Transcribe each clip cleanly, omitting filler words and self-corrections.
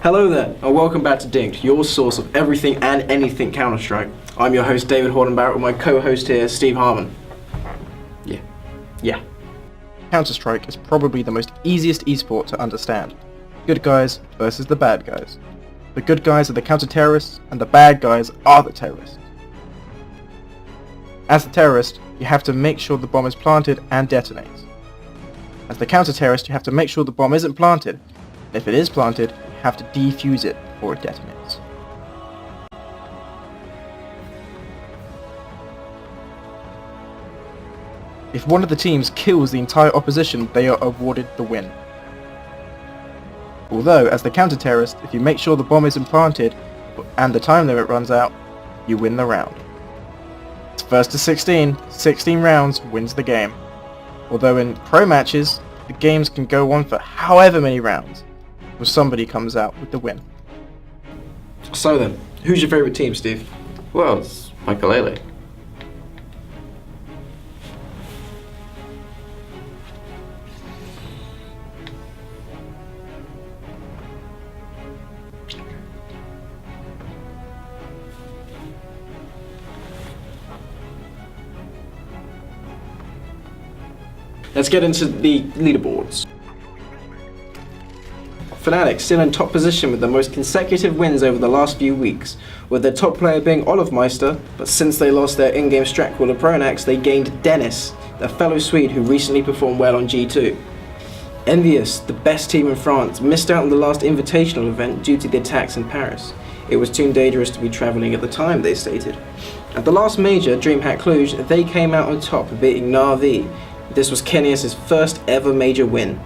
Hello there, and welcome back to Dinked, your source of everything and anything Counter-Strike. I'm your host, David Horton-Barrett, with my co-host here, Steve Harmon. Yeah. Counter-Strike is probably the most easiest esport to understand. Good guys versus the bad guys. The good guys are the counter-terrorists, and the bad guys are the terrorists. As the terrorist, you have to make sure the bomb is planted and detonates. As the counter-terrorist, you have to make sure the bomb isn't planted, and if it is planted, you have to defuse it before it detonates. If one of the teams kills the entire opposition, they are awarded the win. Although, as the counter-terrorist, if you make sure the bomb isn't planted and the time limit runs out, you win the round. It's first to 16 rounds wins the game. Although in pro matches, the games can go on for however many rounds, before somebody comes out with the win. So then, who's your favourite team, Steve? Well, it's Michael. Let's get into the leaderboards. Fnatic still in top position with the most consecutive wins over the last few weeks, with their top player being Olofmeister, but since they lost their in-game strat caller Pronax, they gained Dennis, their fellow Swede who recently performed well on G2. Envious, the best team in France, missed out on the last invitational event due to the attacks in Paris. It was too dangerous to be travelling at the time, they stated. At the last major, DreamHack Cluj, they came out on top, beating Na'Vi. This was Kenius' first ever major win.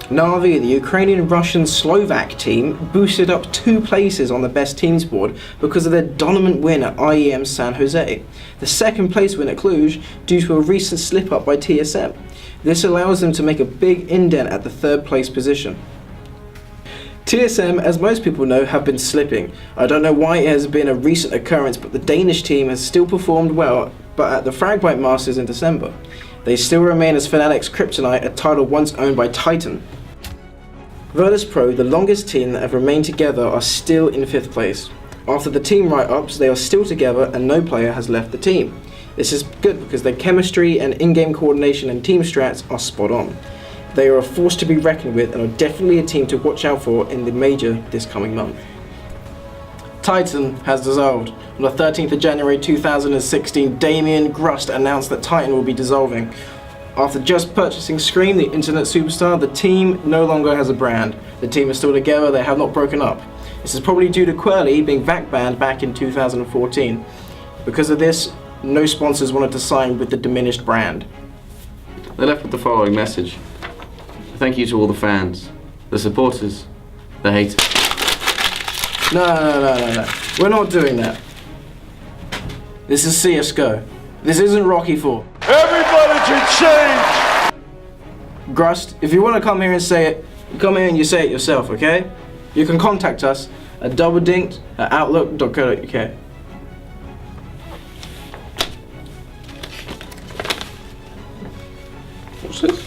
Na'Vi, the Ukrainian-Russian Slovak team, boosted up 2 places on the best teams board because of their dominant win at IEM San Jose. The second place win at Cluj due to a recent slip-up by TSM. This allows them to make a big indent at the 3rd place position. TSM, as most people know, have been slipping. I don't know why it has been a recent occurrence, but the Danish team has still performed well, but at the Fragbite Masters in December. They still remain as Fnatic's kryptonite, a title once owned by Titan. Virtus Pro, the longest team that have remained together, are still in 5th place. After the team write-ups, they are still together and no player has left the team. This is good because their chemistry and in-game coordination and team strats are spot on. They are a force to be reckoned with and are definitely a team to watch out for in the major this coming month. Titan has dissolved. On the 13th of January 2016, Damien Grust announced that Titan will be dissolving. After just purchasing Scream, the internet superstar, the team no longer has a brand. The team is still together, they have not broken up. This is probably due to Quirly being VAC banned back in 2014. Because of this, no sponsors wanted to sign with the diminished brand. They left with the following message. Thank you to all the fans, the supporters, the haters. No. We're not doing that. This is CSGO. This isn't Rocky 4. Everybody can change! Grust, if you want to come here and say it, come here and you say it yourself, okay? You can contact us at doubledinked@outlook.co.uk. What's this?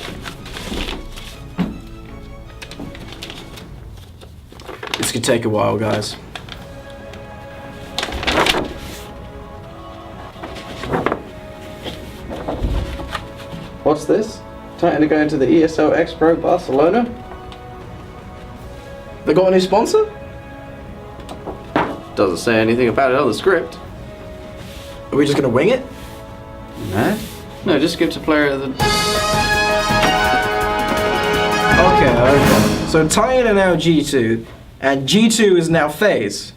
This could take a while, guys. What's this? Titan to go into the ESL X Pro Barcelona? They got a new sponsor? Doesn't say anything about it on the script. Are we just gonna wing it? Mad? No, just give to player of the... Okay. So Titan are now G2, and G2 is now FaZe.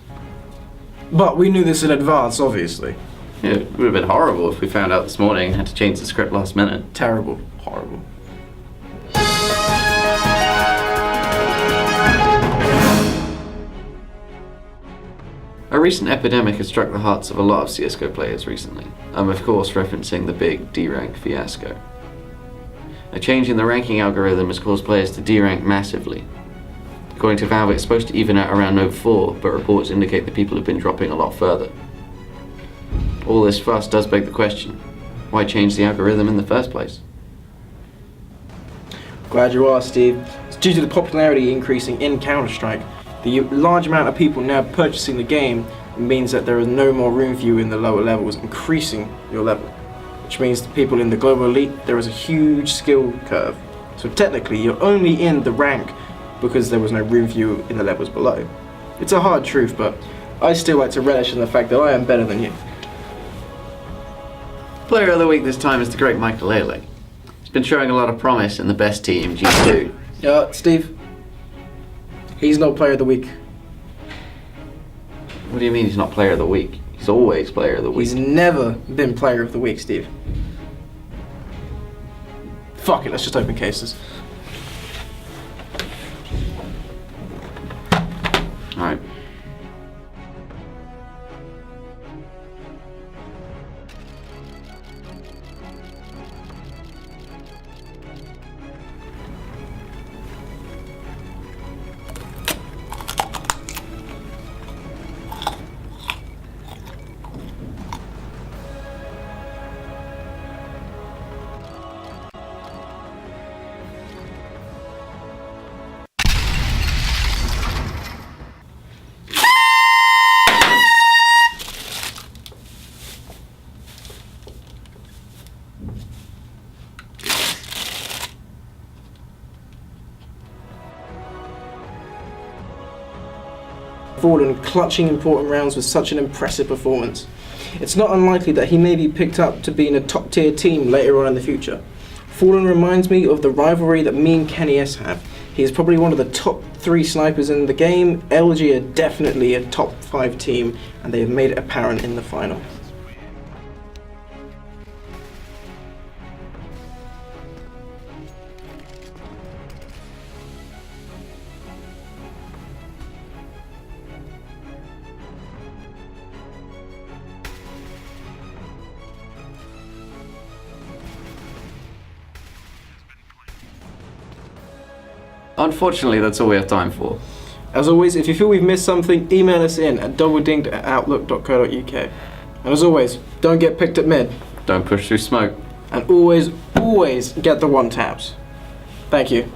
But we knew this in advance, obviously. Yeah, it would have been horrible if we found out this morning and had to change the script last minute. Terrible. Horrible. A recent epidemic has struck the hearts of a lot of CSGO players recently. I'm of course referencing the big D-rank fiasco. A change in the ranking algorithm has caused players to D-rank massively. According to Valve, it's supposed to even out around Node 4, but reports indicate that people have been dropping a lot further. All this fuss does beg the question, why change the algorithm in the first place? Glad you asked, Steve. Due to the popularity increasing in Counter-Strike, the large amount of people now purchasing the game means that there is no more room for you in the lower levels, increasing your level. Which means the people in the global elite, there is a huge skill curve. So technically, you're only in the rank because there was no room for you in the levels below. It's a hard truth, but I still like to relish in the fact that I am better than you. Player of the week this time is the great Michael Ehrlich. He's been showing a lot of promise in the best team, G2. Steve, he's not player of the week. What do you mean he's not player of the week? He's always player of the week. He's never been player of the week, Steve. Fuck it, let's just open cases. Alright. Fallen clutching important rounds with such an impressive performance. It's not unlikely that he may be picked up to be in a top tier team later on in the future. Fallen reminds me of the rivalry that me and Kenny S have. He is probably one of the top 3 snipers in the game. LG are definitely a top 5 team, and they have made it apparent in the final. Unfortunately, that's all we have time for. As always, if you feel we've missed something, email us in at doubledinked@outlook.co.uk. And as always, don't get picked at mid. Don't push through smoke. And always get the 1 taps. Thank you.